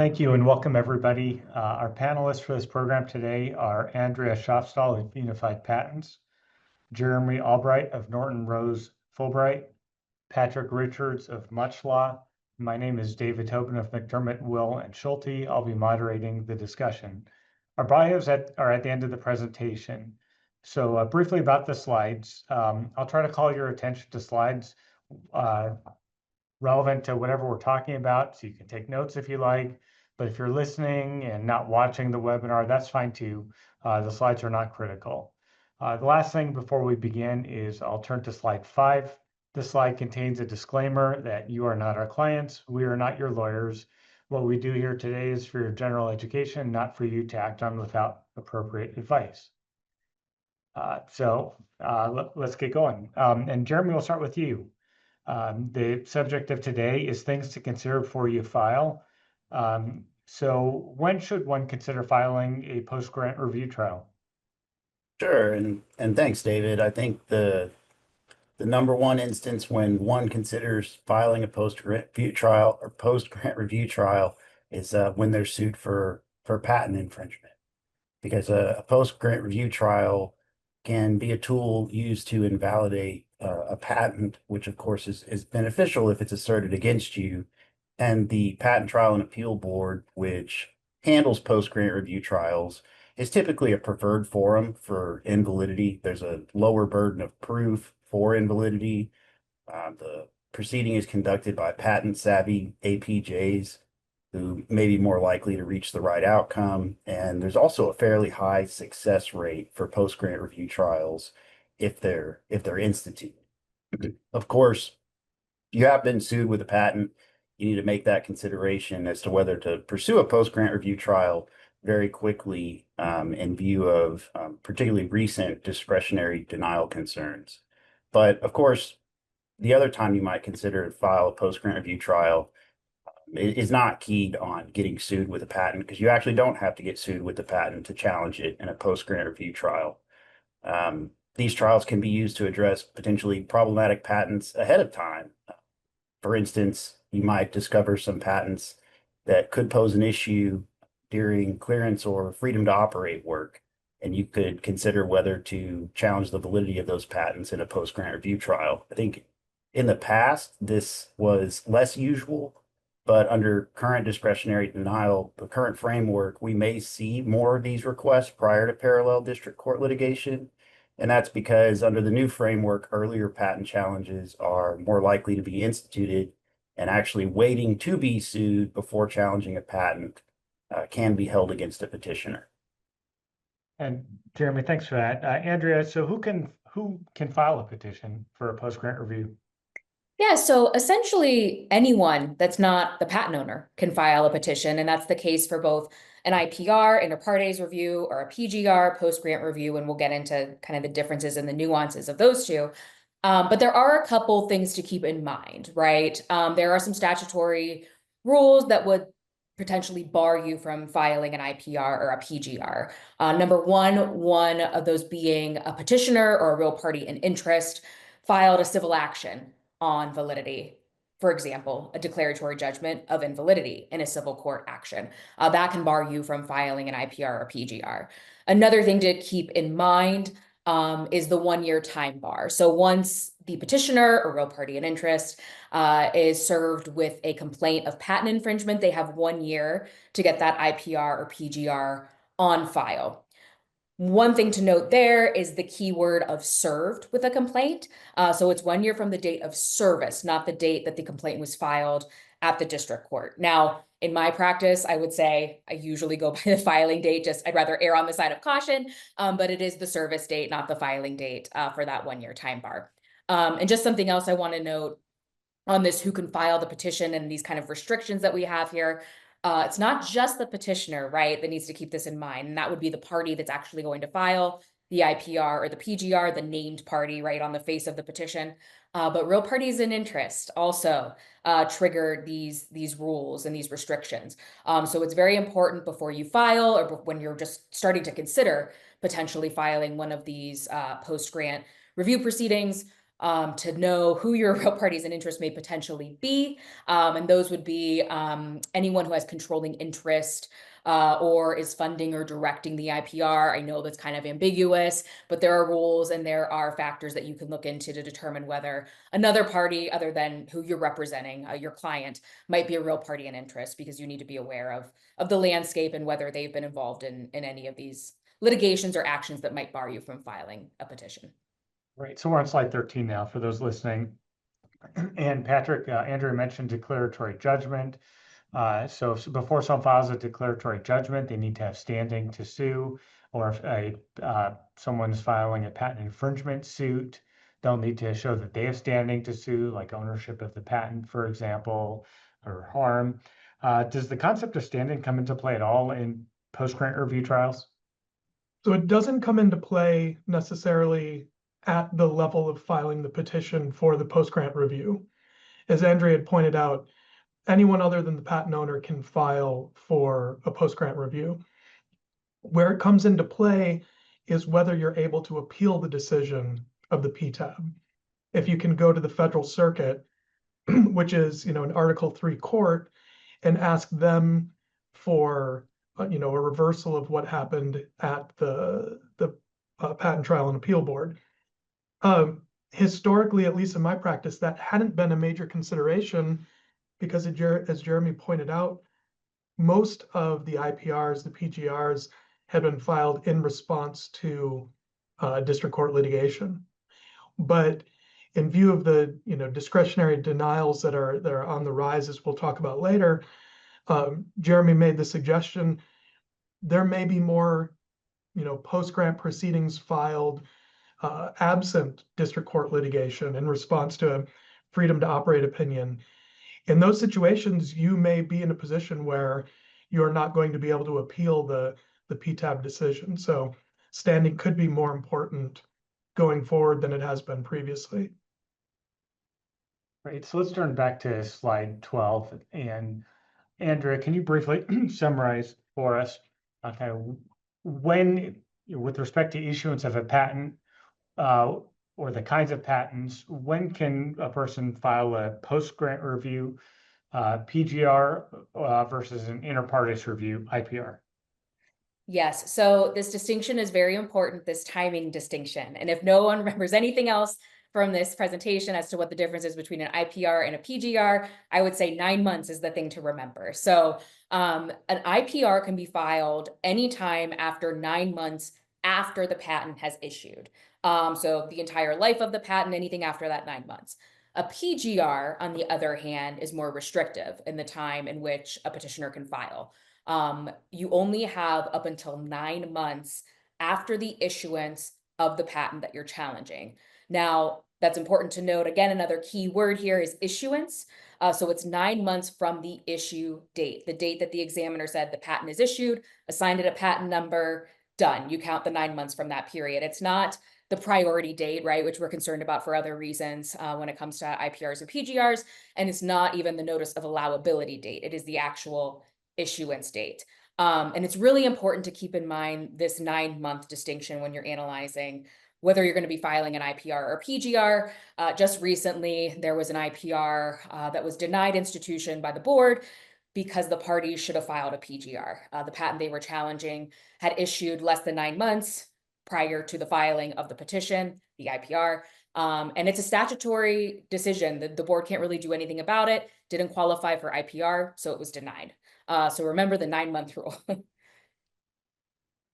Thank you and welcome everybody. Our panelists for this program today are Andrea Schafstall of Unified Patents, Jeremy Albright of Norton Rose Fulbright, Patrick Richards of Much Law. My name is David Tobin of McDermott, Will, and Schulte. I'll be moderating the discussion. Our bios are at the end of the presentation. So briefly about the slides. I'll try to call your attention to slides relevant to whatever we're talking about, so you can take notes if you like. But if you're listening and not watching the webinar, that's fine too. The slides are not critical. The last thing before we begin is I'll turn to slide 5. This slide contains a disclaimer that you are not our clients. We are not your lawyers. What we do here today is for your general education, not for you to act on without appropriate advice. Let's get going. And Jeremy, we'll start with you. The subject of today is things to consider before you file. So when should one consider filing a post-grant review trial? Sure, and thanks, David. I think the number one instance when one considers filing a post-grant review trial is when they're sued for patent infringement, because a post-grant review trial can be a tool used to invalidate a patent, which of course is beneficial if it's asserted against you. And the Patent Trial and Appeal Board, which handles post-grant review trials, is typically a preferred forum for invalidity. There's a lower burden of proof for invalidity. The proceeding is conducted by patent-savvy APJs who may be more likely to reach the right outcome. And there's also a fairly high success rate for post-grant review trials if they're instituted. Of course, if you have been sued with a patent, you need to make that consideration as to whether to pursue a post-grant review trial very quickly in view of particularly recent discretionary denial concerns. But of course, the other time you might consider to file a post-grant review trial is not keyed on getting sued with a patent, because you actually don't have to get sued with the patent to challenge it in a post-grant review trial. These trials can be used to address potentially problematic patents ahead of time. For instance, you might discover some patents that could pose an issue during clearance or freedom to operate work, and you could consider whether to challenge the validity of those patents in a post-grant review trial. I think in the past, this was less usual, but under current discretionary denial, the current framework, we may see more of these requests prior to parallel district court litigation. And that's because under the new framework, earlier patent challenges are more likely to be instituted, and actually waiting to be sued before challenging a patent can be held against a petitioner. And Jeremy, thanks for that. Andrea, so who can file a petition for a post-grant review? Yeah, so essentially anyone that's not the patent owner can file a petition, and that's the case for both an IPR, inter partes review, or a PGR, post-grant review, and we'll get into kind of the differences and the nuances of those two. But there are a couple things to keep in mind, right? There are some statutory rules that would potentially bar you from filing an IPR or a PGR. Number one of those being a petitioner or a real party in interest filed a civil action on validity. For example, a declaratory judgment of invalidity in a civil court action. That can bar you from filing an IPR or PGR. Another thing to keep in mind is the 1-year time bar. So once the petitioner or real party in interest is served with a complaint of patent infringement, they have 1 year to get that IPR or PGR on file. One thing to note there is the keyword of served with a complaint. So it's 1 year from the date of service, not the date that the complaint was filed at the district court. Now, in my practice, I would say I usually go by the filing date. I'd rather err on the side of caution, but it is the service date, not the filing date for that 1 year time bar. And just something else I want to note on this, who can file the petition and these kind of restrictions that we have here. It's not just the petitioner, right, that needs to keep this in mind. And that would be the party that's actually going to file the IPR or the PGR, the named party, right, on the face of the petition. But real parties in interest also trigger these rules and these restrictions. So it's very important before you file, or when you're just starting to consider potentially filing one of these post-grant review proceedings, to know who your real parties in interest may potentially be. And those would be anyone who has controlling interest or is funding or directing the IPR. I know that's kind of ambiguous, but there are rules and there are factors that you can look into to determine whether another party other than who you're representing, your client, might be a real party in interest, because you need to be aware of the landscape and whether they've been involved in any of these litigations or actions that might bar you from filing a petition. Right, so we're on slide 13 now for those listening. And Patrick, Andrew mentioned declaratory judgment. So before someone files a declaratory judgment, they need to have standing to sue, or if someone's filing a patent infringement suit, they'll need to show that they have standing to sue, like ownership of the patent, for example, or harm. Does the concept of standing come into play at all in post-grant review trials? So it doesn't come into play necessarily at the level of filing the petition for the post-grant review. As Andrea had pointed out, anyone other than the patent owner can file for a post-grant review. Where it comes into play is whether you're able to appeal the decision of the PTAB. If you can go to the federal circuit, which is, an Article 3 court, and ask them for, a reversal of what happened at the Patent Trial and Appeal Board. Historically, at least in my practice, that hadn't been a major consideration because, as Jeremy pointed out, most of the IPRs, the PGRs, had been filed in response to district court litigation. But in view of the discretionary denials that are on the rise, as we'll talk about later, Jeremy made the suggestion there may be more post-grant proceedings filed absent district court litigation in response to a freedom to operate opinion. In those situations, you may be in a position where you're not going to be able to appeal the PTAB decision. So standing could be more important going forward than it has been previously. Right, so let's turn back to slide 12. And Andrea, can you briefly summarize for us when, with respect to issuance of a patent or the kinds of patents, when can a person file a post-grant review PGR versus an inter partes review IPR? Yes, so this distinction is very important, this timing distinction. And if no one remembers anything else from this presentation as to what the difference is between an IPR and a PGR, I would say 9 months is the thing to remember. So an IPR can be filed anytime after 9 months after the patent has issued. So the entire life of the patent, anything after that 9 months. A PGR, on the other hand, is more restrictive in the time in which a petitioner can file. You only have up until 9 months after the issuance of the patent that you're challenging. Now, that's important to note. Again, another key word here is issuance. So it's 9 months from the issue date, the date that the examiner said the patent is issued, assigned it a patent number, done. You count the 9 months from that period. It's not the priority date, right, which we're concerned about for other reasons when it comes to IPRs and PGRs. And it's not even the notice of allowability date. It is the actual issuance date. And it's really important to keep in mind this 9-month distinction when you're analyzing whether you're going to be filing an IPR or PGR. Just recently, there was an IPR that was denied institution by the board because the parties should have filed a PGR. The patent they were challenging had issued less than 9 months prior to the filing of the petition, the IPR. And it's a statutory decision. The board can't really do anything about it, didn't qualify for IPR, so it was denied. So remember the 9-month rule.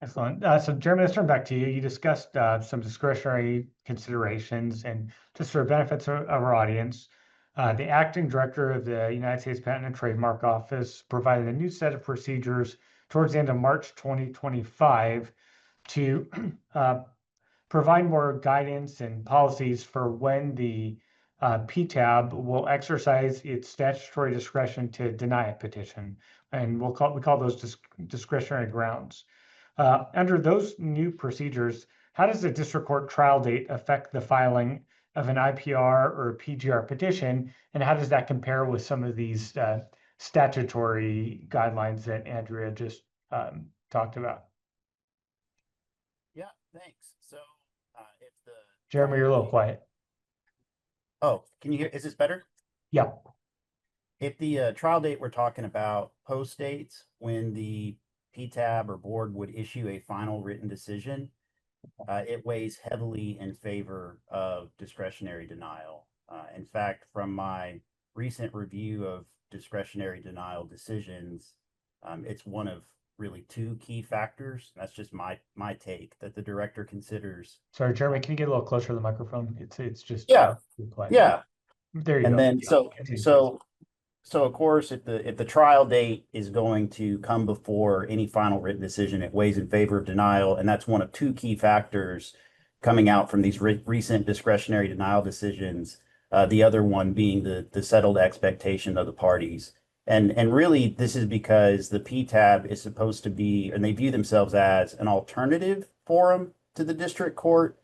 Excellent. So Jeremy, let's turn back to you. You discussed some discretionary considerations, and just for benefits of our audience, the acting director of the United States Patent and Trademark Office provided a new set of procedures towards the end of March 2025 to provide more guidance and policies for when the PTAB will exercise its statutory discretion to deny a petition, and we call those discretionary grounds. Under those new procedures, how does the district court trial date affect the filing of an IPR or a PGR petition, and how does that compare with some of these statutory guidelines that Andrea just talked about? Yeah, thanks. So if the Jeremy, you're a little quiet. Oh, can you hear? Is this better? Yeah. If the trial date we're talking about postdates when the PTAB or board would issue a final written decision, it weighs heavily in favor of discretionary denial. In fact, from my recent review of discretionary denial decisions, it's one of really two key factors. That's just my take that the director considers. Sorry, Jeremy, can you get a little closer to the microphone? It's just Yeah, too quiet. yeah. There you And go. then Yeah, so continue, please. so of course, if the trial date is going to come before any final written decision, it weighs in favor of denial, and that's one of two key factors coming out from these recent discretionary denial decisions. The other one being the settled expectation of the parties, and really this is because the PTAB is supposed to be, and they view themselves as an alternative forum to the district court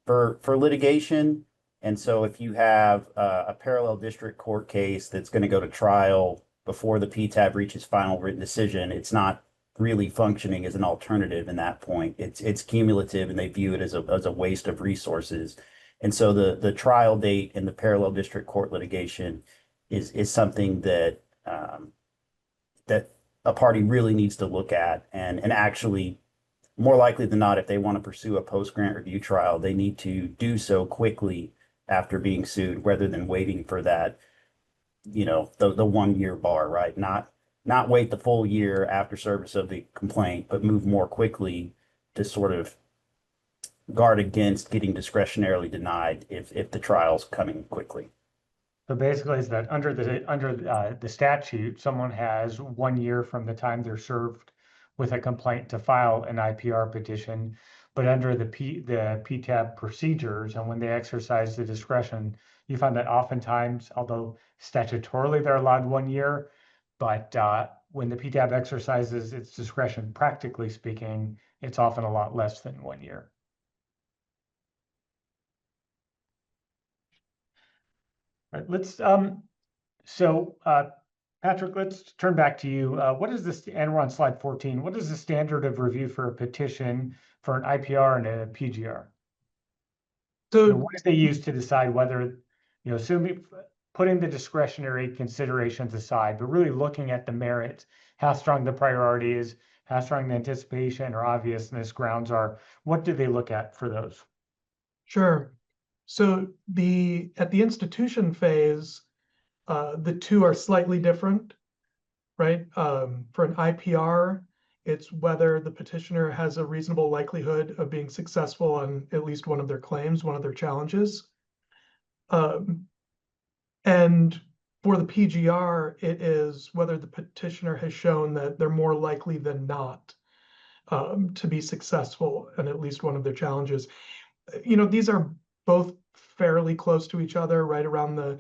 for litigation. And so if you have a parallel district court case that's going to go to trial before the PTAB reaches final written decision, it's not really functioning as an alternative in that point. It's cumulative and they view it as a waste of resources. And so the trial date in the parallel district court litigation is something that that a party really needs to look at and actually more likely than not, if they want to pursue a post-grant review trial, they need to do so quickly after being sued rather than waiting for that, the 1 year bar, right? Not wait the full year after service of the complaint, but move more quickly to sort of guard against getting discretionarily denied if the trial's coming quickly. So basically, is that under the statute, someone has 1 year from the time they're served with a complaint to file an IPR petition, but under the PTAB procedures and when they exercise the discretion, you find that oftentimes, although statutorily they're allowed 1 year, but when the PTAB exercises its discretion, practically speaking, it's often a lot less than 1 year. Right, let's Patrick, let's turn back to you. What is this? And we're on slide 14. What is the standard of review for a petition for an IPR and a PGR? So What do they use to decide whether, assuming putting the discretionary considerations aside, but really looking at the merits, how strong the priority is, how strong the anticipation or obviousness grounds are? What do they look at for those? sure. So at the institution phase, the two are slightly different, right? For an IPR, it's whether the petitioner has a reasonable likelihood of being successful on at least one of their claims, one of their challenges. And for the PGR, it is whether the petitioner has shown that they're more likely than not to be successful in at least one of their challenges. These are both fairly close to each other, right around the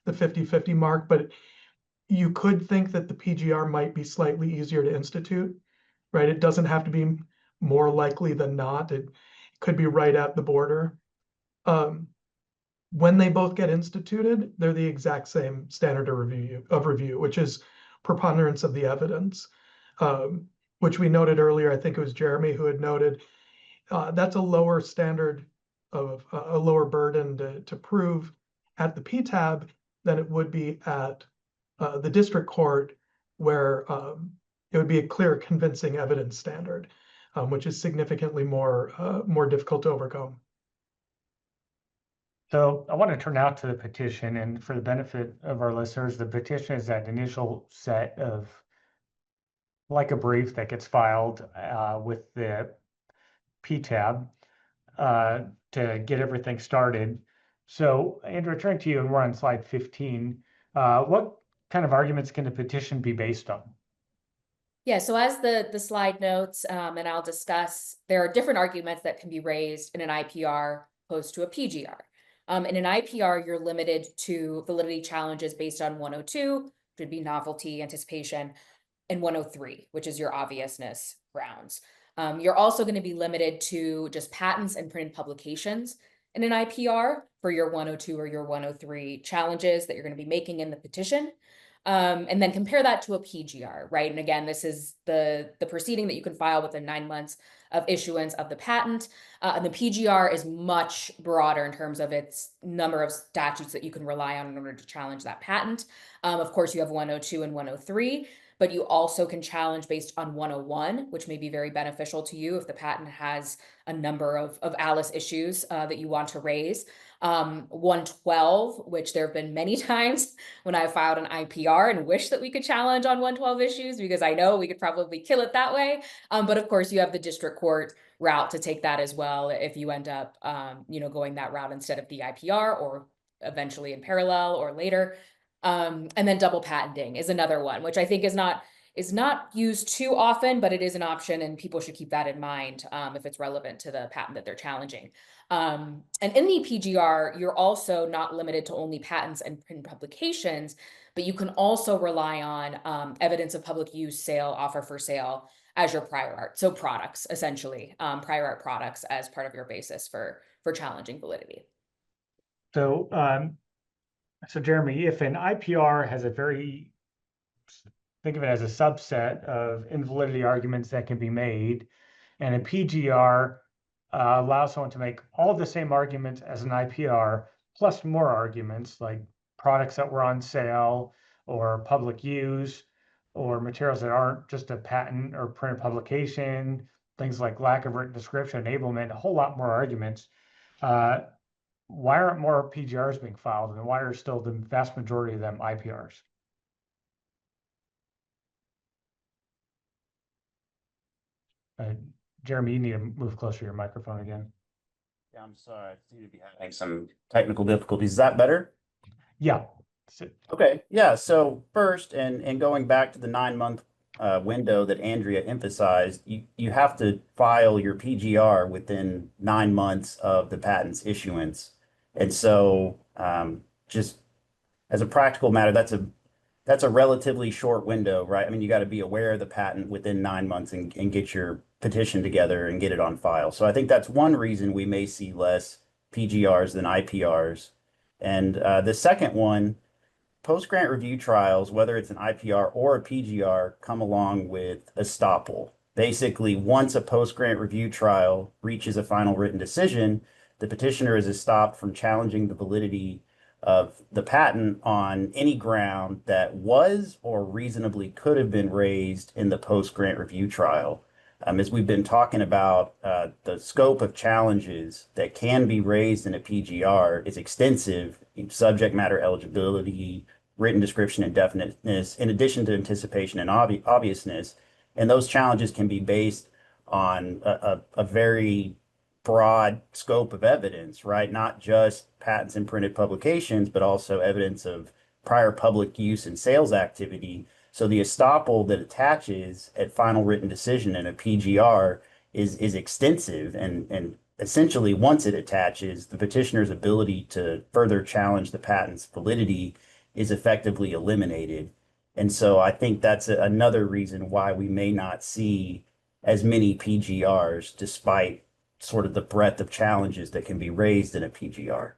50-50 mark, but you could think that the PGR might be slightly easier to institute, right? It doesn't have to be more likely than not. It could be right at the border. When they both get instituted, they're the exact same standard of review, which is preponderance of the evidence, which we noted earlier. I think it was Jeremy who had noted that's a lower standard of a lower burden to prove at the PTAB than it would be at the district court, where it would be a clear, convincing evidence standard, which is significantly more difficult to overcome. So I want to turn now to the petition, and for the benefit of our listeners, the petition is that initial set of, like a brief that gets filed with the PTAB to get everything started. So Andrew, turning to you, and we're on slide 15. What kind of arguments can a petition be based on? Yeah, so as the slide notes, and I'll discuss, there are different arguments that can be raised in an IPR opposed to a PGR. In an IPR, you're limited to validity challenges based on 102, which would be novelty, anticipation, and 103, which is your obviousness grounds. You're also going to be limited to just patents and printed publications in an IPR for your 102 or your 103 challenges that you're going to be making in the petition. And then compare that to a PGR, right? And again, this is the proceeding that you can file within 9 months of issuance of the patent. And the PGR is much broader in terms of its number of statutes that you can rely on in order to challenge that patent. Of course, you have 102 and 103, but you also can challenge based on 101, which may be very beneficial to you if the patent has a number of Alice issues that you want to raise. 112, which there have been many times when I filed an IPR and wish that we could challenge on 112 issues, because I know we could probably kill it that way. But of course, you have the district court route to take that as well if you end up, going that route instead of the IPR, or eventually in parallel or later. And then double patenting is another one, which I think is not used too often, but it is an option, and people should keep that in mind if it's relevant to the patent that they're challenging. And in the PGR, you're also not limited to only patents and print publications, but you can also rely on evidence of public use, sale, offer for sale as your prior art. So products, essentially, prior art products as part of your basis for challenging validity. So, so Jeremy, if an IPR has think of it as a subset of invalidity arguments that can be made, and a PGR allows someone to make all the same arguments as an IPR, plus more arguments like products that were on sale, or public use, or materials that aren't just a patent or printed publication, things like lack of written description, enablement, a whole lot more arguments. Why aren't more PGRs being filed, and why are still the vast majority of them IPRs? Jeremy, you need to move closer to your microphone again. Yeah, I'm sorry. I seem to be having some technical difficulties. Is that better? Yeah. Okay. Yeah. So first, and going back to the 9-month window that Andrea emphasized, you have to file your PGR within 9 months of the patent's issuance. And so just as a practical matter, that's a relatively short window, right? I mean, you got to be aware of the patent within 9 months and get your petition together and get it on file. So I think that's one reason we may see less PGRs than IPRs. And the second one, post-grant review trials, whether it's an IPR or a PGR, come along with estoppel. Basically, once a post-grant review trial reaches a final written decision, the petitioner is estopped from challenging the validity of the patent on any ground that was or reasonably could have been raised in the post-grant review trial. As we've been talking about, the scope of challenges that can be raised in a PGR is extensive in subject matter eligibility, written description and definiteness, in addition to anticipation and obviousness. And those challenges can be based on a very broad scope of evidence, right? Not just patents and printed publications, but also evidence of prior public use and sales activity. So the estoppel that attaches at final written decision in a PGR is extensive, and essentially once it attaches, the petitioner's ability to further challenge the patent's validity is effectively eliminated. And so I think that's another reason why we may not see as many PGRs, despite sort of the breadth of challenges that can be raised in a PGR.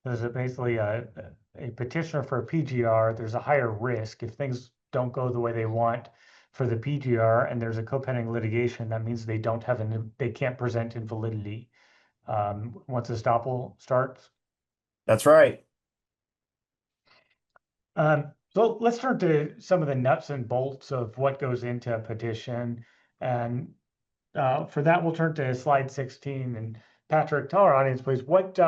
There's basically a petitioner for a PGR, there's a higher risk if things don't go the way they want for the PGR, and there's a co-pending litigation. That means they can't present invalidity once estoppel starts. That's right. So let's turn to some of the nuts and bolts of what goes into a petition. And for that, we'll turn to slide 16. And Patrick, tell our audience, please, what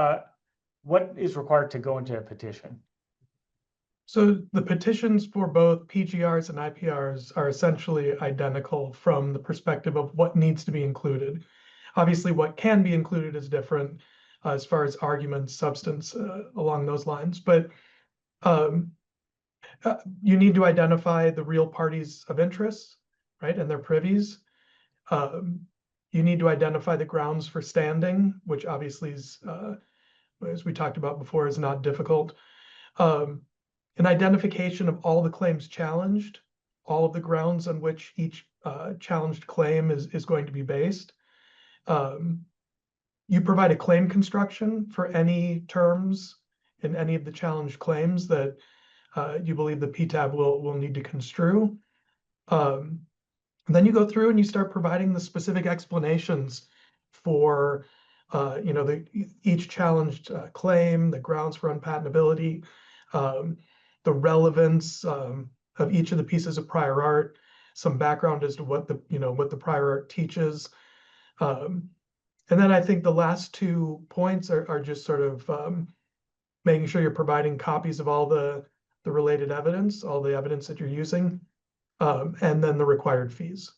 is required to go into a petition? So the petitions for both PGRs and IPRs are essentially identical from the perspective of what needs to be included. Obviously, what can be included is different as far as arguments, substance, along those lines. But you need to identify the real parties of interest, right, and their privies. You need to identify the grounds for standing, which obviously is, as we talked about before, is not difficult. An identification of all the claims challenged, all of the grounds on which each challenged claim is going to be based. You provide a claim construction for any terms in any of the challenged claims that you believe the PTAB will need to construe. And then you go through and you start providing the specific explanations for, each challenged claim, the grounds for unpatentability, the relevance of each of the pieces of prior art, some background as to what the prior art teaches. And then I think the last 2 points are just sort of making sure you're providing copies of all the related evidence, all the evidence that you're using, and then the required fees.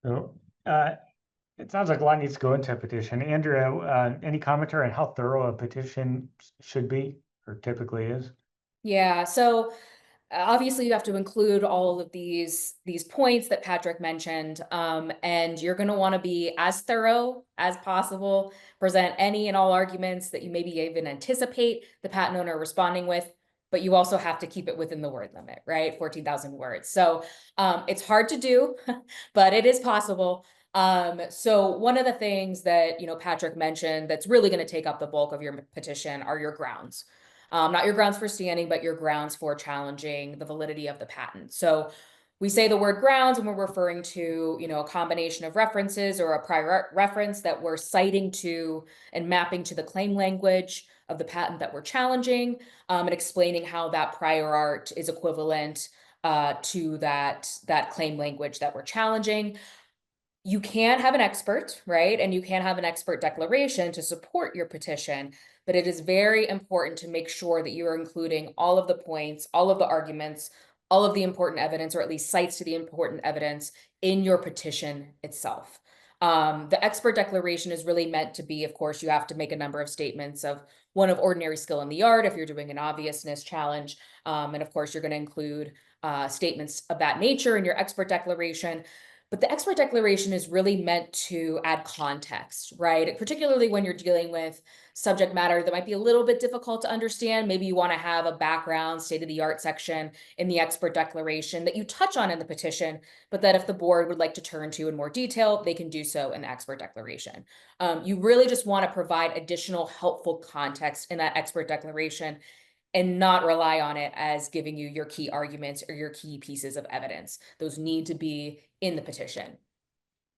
So, it sounds like a lot needs to go into a petition. Andrea, any commentary on how thorough a petition should be or typically is? Yeah, so obviously you have to include all of these points that Patrick mentioned, and you're going to want to be as thorough as possible, present any and all arguments that you maybe even anticipate the patent owner responding with, but you also have to keep it within the word limit, right? 14,000 words. So it's hard to do, but it is possible. So one of the things that, Patrick mentioned that's really going to take up the bulk of your petition are your grounds. Not your grounds for standing, but your grounds for challenging the validity of the patent. So we say the word grounds and we're referring to, a combination of references or a prior art reference that we're citing to and mapping to the claim language of the patent that we're challenging, and explaining how that prior art is equivalent to that claim language that we're challenging. You can have an expert, right? And you can have an expert declaration to support your petition, but it is very important to make sure that you are including all of the points, all of the arguments, all of the important evidence, or at least cites to the important evidence in your petition itself. The expert declaration is really meant to be, of course, you have to make a number of statements of one of ordinary skill in the art if you're doing an obviousness challenge. And of course, you're going to include statements of that nature in your expert declaration. But the expert declaration is really meant to add context, right? Particularly when you're dealing with subject matter that might be a little bit difficult to understand. Maybe you want to have a background, state-of-the-art section in the expert declaration that you touch on in the petition, but that if the board would like to turn to in more detail, they can do so in the expert declaration. You really just want to provide additional helpful context in that expert declaration and not rely on it as giving you your key arguments or your key pieces of evidence. Those need to be in the petition.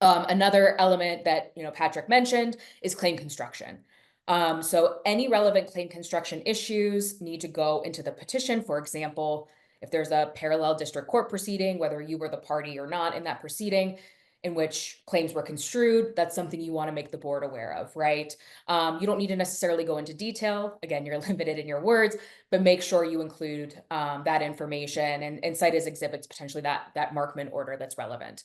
Another element that Patrick mentioned is claim construction. So any relevant claim construction issues need to go into the petition. For example, if there's a parallel district court proceeding, whether you were the party or not in that proceeding, in which claims were construed, that's something you want to make the board aware of, right? You don't need to necessarily go into detail. Again, you're limited in your words, but make sure you include that information and cite as exhibits potentially that Markman order that's relevant.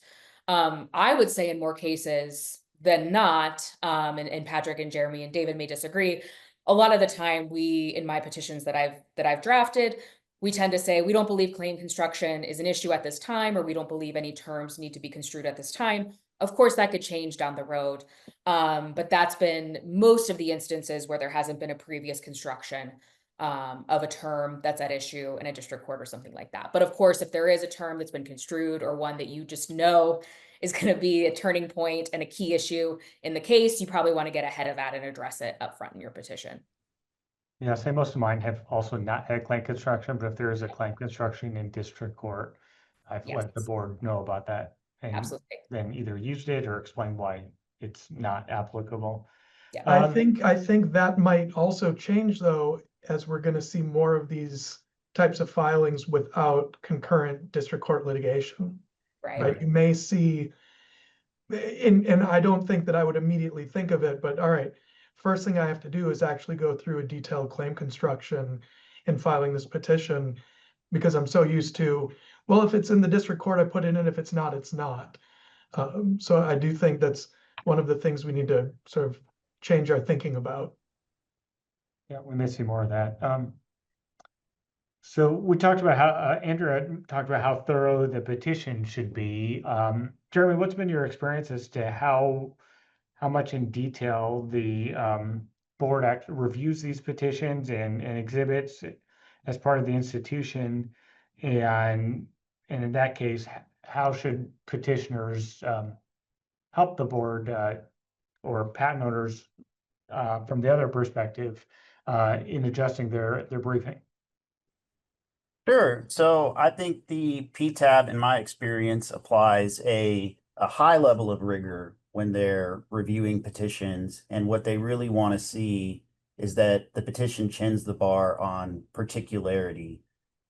I would say in more cases than not, and Patrick and Jeremy and David may disagree, a lot of the time in my petitions that I've drafted, we tend to say we don't believe claim construction is an issue at this time, or we don't believe any terms need to be construed at this time. Of course, that could change down the road, but that's been most of the instances where there hasn't been a previous construction of a term that's at issue in a district court or something like that. But of course, if there is a term that's been construed or one that you just know is going to be a turning point and a key issue in the case, you probably want to get ahead of that and address it up front in your petition. Yeah, say most of mine have also not had claim construction, but if there is a claim construction in district court, I've let the board know about that and Absolutely. then either used it or explained why it's not applicable. Yeah. I think that might also change though, as we're going to see more of these types of filings without concurrent district court litigation. Right. You may see, and I don't think that I would immediately think of it, but all right, first thing I have to do is actually go through a detailed claim construction in filing this petition, because I'm so used to, well, if it's in the district court, I put it in, if it's not, it's not. So I do think that's one of the things we need to sort of change our thinking about. Yeah, we may see more of that. So we talked about how Andrea talked about how thorough the petition should be. Jeremy, what's been your experience as to how much in detail the board reviews these petitions and exhibits as part of the institution, and in that case, how should petitioners help the board or patent owners from the other perspective in adjusting their briefing? Sure. So I think the PTAB, in my experience, applies a high level of rigor when they're reviewing petitions. And what they really want to see is that the petition chins the bar on particularity.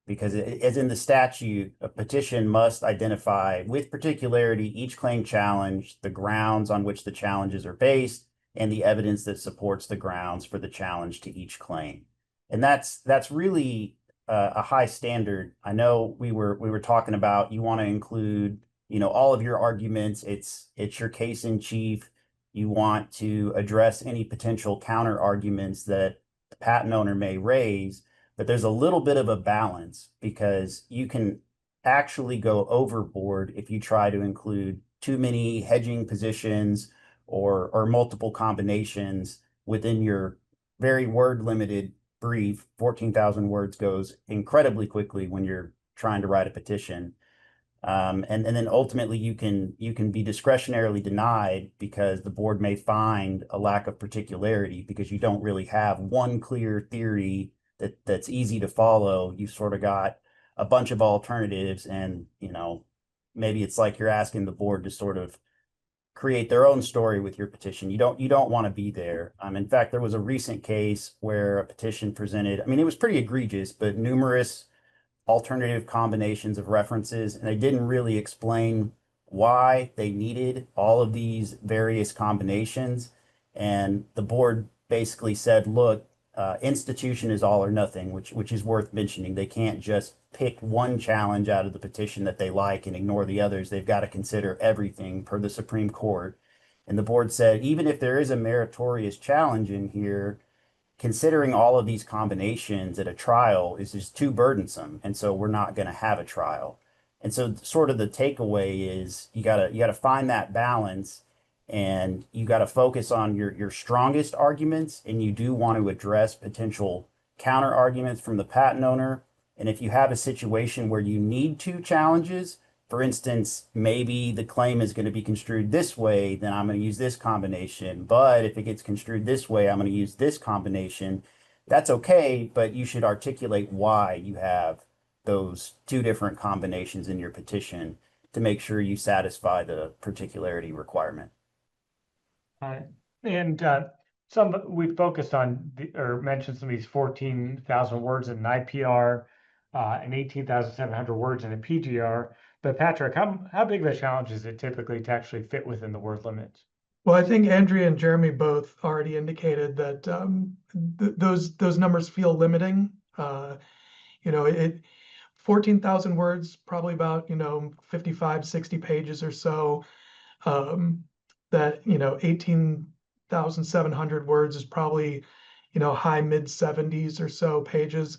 Because as in the statute, a petition must identify with particularity each claim challenge, the grounds on which the challenges are based, and the evidence that supports the grounds for the challenge to each claim. And that's really a high standard. I know we were talking about you want to include, all of your arguments. It's your case in chief. You want to address any potential counter arguments that the patent owner may raise, but there's a little bit of a balance because you can actually go overboard if you try to include too many hedging positions or multiple combinations within your very word limited brief. 14,000 words goes incredibly quickly when you're trying to write a petition. And then ultimately you can be discretionarily denied because the board may find a lack of particularity because you don't really have one clear theory that's easy to follow. You've sort of got a bunch of alternatives, and maybe it's like you're asking the board to sort of create their own story with your petition. You don't want to be there. In fact, there was a recent case where a petition presented, it was pretty egregious, but numerous alternative combinations of references, and they didn't really explain why they needed all of these various combinations. And the board basically said, look, institution is all or nothing, which is worth mentioning. They can't just pick one challenge out of the petition that they like and ignore the others. They've got to consider everything per the Supreme Court. And the board said, even if there is a meritorious challenge in here, considering all of these combinations at a trial is just too burdensome. And so we're not going to have a trial. And so sort of the takeaway is you gotta find that balance, and you got to focus on your strongest arguments, and you do want to address potential counter arguments from the patent owner. And if you have a situation where you need two challenges, for instance, maybe the claim is going to be construed this way, then I'm going to use this combination. But if it gets construed this way, I'm going to use this combination. That's okay, but you should articulate why you have those two different combinations in your petition to make sure you satisfy the particularity requirement. And some we've focused on or mentioned some of these 14,000 words in an IPR and 18,700 words in a PGR. But Patrick, how big of a challenge is it typically to actually fit within the word limits? Well, I think Andrea and Jeremy both already indicated that those numbers feel limiting. 14,000 words, probably about 55, 60 pages or so. That 18,700 words is probably high mid 70s or so pages.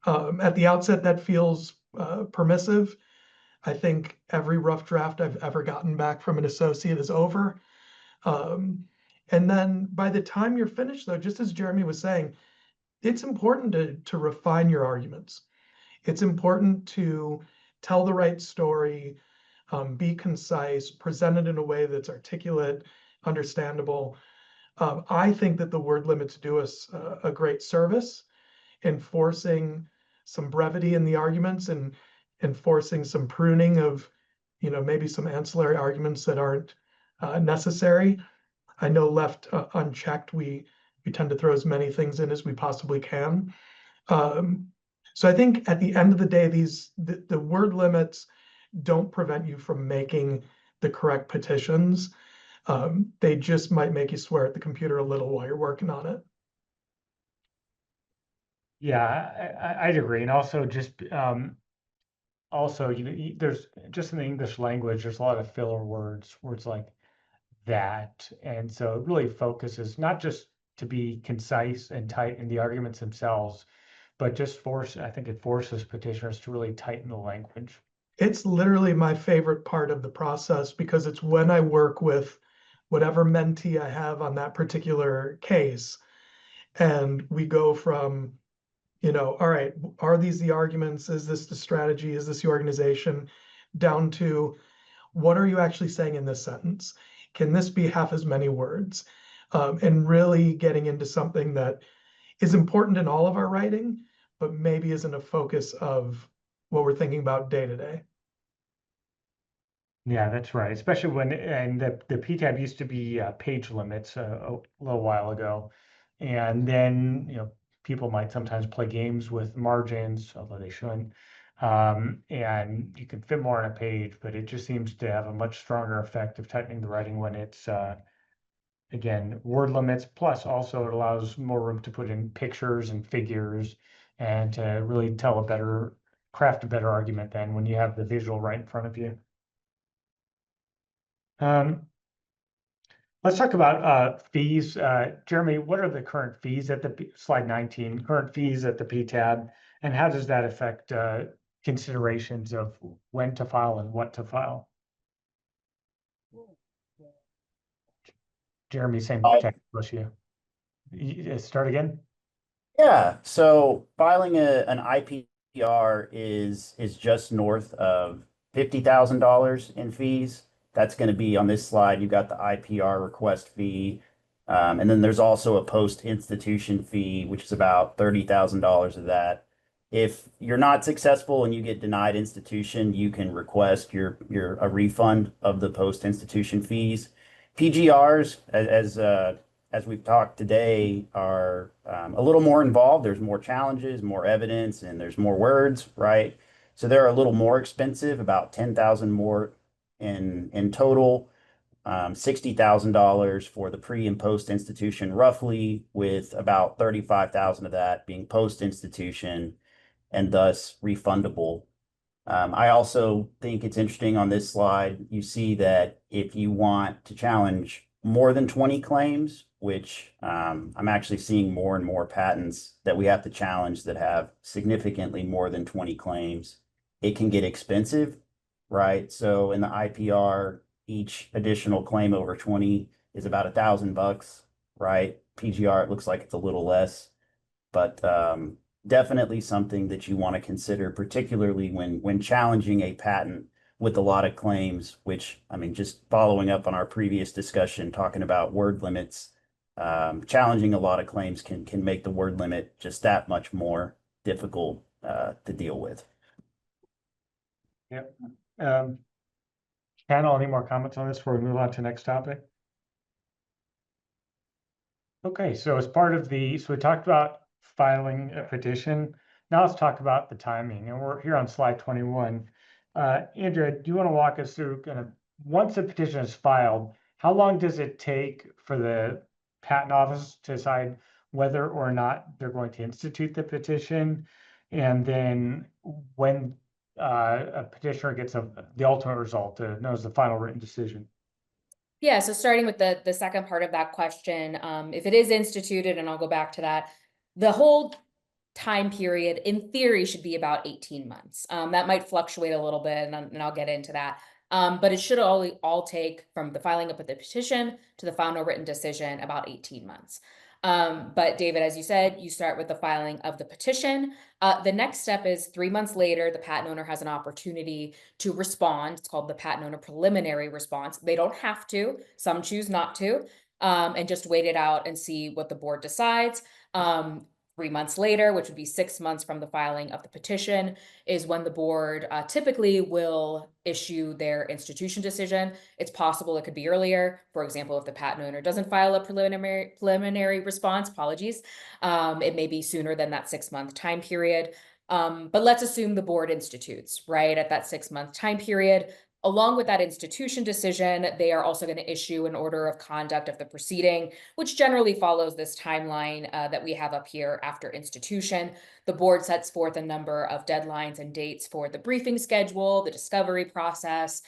At the outset, that feels permissive. I think every rough draft I've ever gotten back from an associate is over. And then by the time you're finished, though, just as Jeremy was saying, it's important to refine your arguments. It's important to tell the right story, be concise, present it in a way that's articulate, understandable. I think that the word limits do us a great service in forcing some brevity in the arguments and enforcing some pruning of, maybe some ancillary arguments that aren't necessary. I know left unchecked, we tend to throw as many things in as we possibly can. So I think at the end of the day, the word limits don't prevent you from making the correct petitions. They just might make you swear at the computer a little while you're working on it. Yeah, I'd agree. And also there's just in the English language, there's a lot of filler words like that. And so it really focuses not just to be concise and tight in the arguments themselves, but just I think it forces petitioners to really tighten the language. It's literally my favorite part of the process because it's when I work with whatever mentee I have on that particular case. And we go from, all right, are these the arguments? Is this the strategy? Is this the organization? Down to what are you actually saying in this sentence? Can this be half as many words? And really getting into something that is important in all of our writing, but maybe isn't a focus of what we're thinking about day to day. Yeah, that's right. Especially when, and the PTAB used to be page limits a little while ago. And then, people might sometimes play games with margins, although they shouldn't. And you can fit more on a page, but it just seems to have a much stronger effect of tightening the writing when it's, again, word limits. Plus, also it allows more room to put in pictures and figures and to really craft a better argument than when you have the visual right in front of you. Let's talk about fees. Jeremy, what are the current fees at slide 19, current fees at the PTAB, and how does that affect considerations of when to file and what to file? Jeremy, same technical issue. Start again? Yeah, so filing an IPR is just north of $50,000 in fees. That's going to be on this slide. You've got the IPR request fee, and then there's also a post-institution fee, which is about $30,000 of that. If you're not successful and you get denied institution, you can request a refund of the post-institution fees. PGRs, as we've talked today, are a little more involved. There's more challenges, more evidence, and there's more words, right? So they're a little more expensive, about 10,000 more in total, $60,000 for the pre and post institution, roughly, with about 35,000 of that being post institution and thus refundable. I also think it's interesting on this slide, you see that if you want to challenge more than 20 claims, which I'm actually seeing more and more patents that we have to challenge that have significantly more than 20 claims, it can get expensive, right? So in the IPR, each additional claim over 20 is about $1,000, right? PGR, it looks like it's a little less, but definitely something that you want to consider, particularly when challenging a patent with a lot of claims, which, I mean, just following up on our previous discussion, talking about word limits, challenging a lot of claims can make the word limit just that much more difficult to deal with. Yep. Panel, any more comments on this before we move on to the next topic? Okay, so as part of so we talked about filing a petition. Now let's talk about the timing, and we're here on slide 21. Andrea, do you want to walk us through once a petition is filed, how long does it take for the patent office to decide whether or not they're going to institute the petition? And then when a petitioner gets the ultimate result, knows the final written decision? Yeah, so starting with the second part of that question, if it is instituted, and I'll go back to that, the whole time period in theory should be about 18 months. That might fluctuate a little bit, and I'll get into that. But it should all take from the filing up of the petition to the final written decision about 18 months. But David, as you said, you start with the filing of the petition. The next step is 3 months later, the patent owner has an opportunity to respond. It's called the patent owner preliminary response. They don't have to, some choose not to, and just wait it out and see what the board decides. 3 months later, which would be 6 months from the filing of the petition, is when the board typically will issue their institution decision. It's possible it could be earlier. For example, if the patent owner doesn't file a preliminary response, apologies, it may be sooner than that 6-month time period. But let's assume the board institutes, right, at that 6-month time period. Along with that institution decision, they are also going to issue an order of conduct of the proceeding, which generally follows this timeline that we have up here after institution. The board sets forth a number of deadlines and dates for the briefing schedule, the discovery process,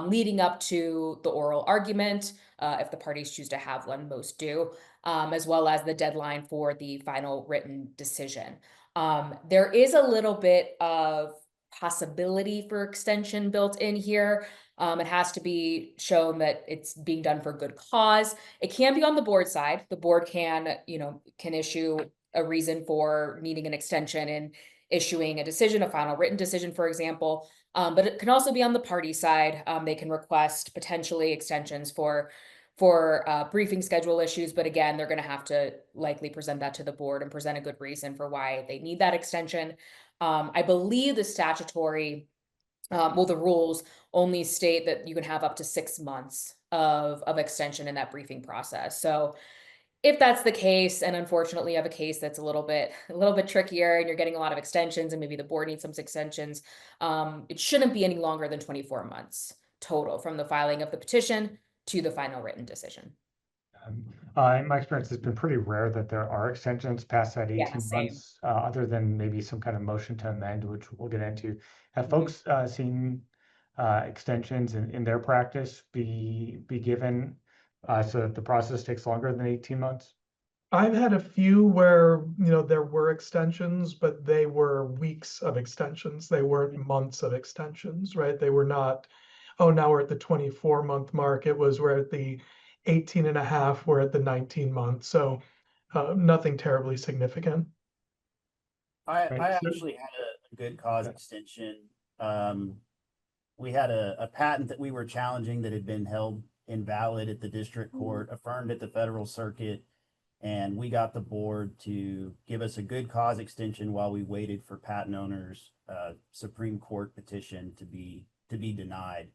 leading up to the oral argument, if the parties choose to have one, most do, as well as the deadline for the final written decision. There is a little bit of possibility for extension built in here. It has to be shown that it's being done for good cause. It can be on the board side. The board can issue a reason for needing an extension and issuing a decision, a final written decision, for example. But it can also be on the party side. They can request potentially extensions for for briefing schedule issues. But again, they're going to have to likely present that to the board and present a good reason for why they need that extension. I believe the statutory, the rules only state that you can have up to 6 months of extension in that briefing process. So if that's the case, and unfortunately you have a case that's a little bit trickier and you're getting a lot of extensions and maybe the board needs some extensions, it shouldn't be any longer than 24 months total from the filing of the petition to the final written decision. In my experience, it's been pretty rare that there are extensions past that Yeah, 18 same. months, other than maybe some kind of motion to amend, which we'll get into. Have Mhm. folks seen extensions in their practice be given so that the process takes longer than 18 months? I've had a few where, there were extensions, but they were weeks of extensions. They weren't months of extensions, right? They were not, oh, now we're at the 24-month mark. It was, we're at the 18 and a half, we're at the 19 months. So nothing terribly significant. I Right. So, actually had a good cause Yeah. extension. We had a patent that we were challenging that had been held invalid at the district court, affirmed at the federal circuit, and we got the board to give us a good cause extension while we waited for patent owners' Supreme Court petition to be denied.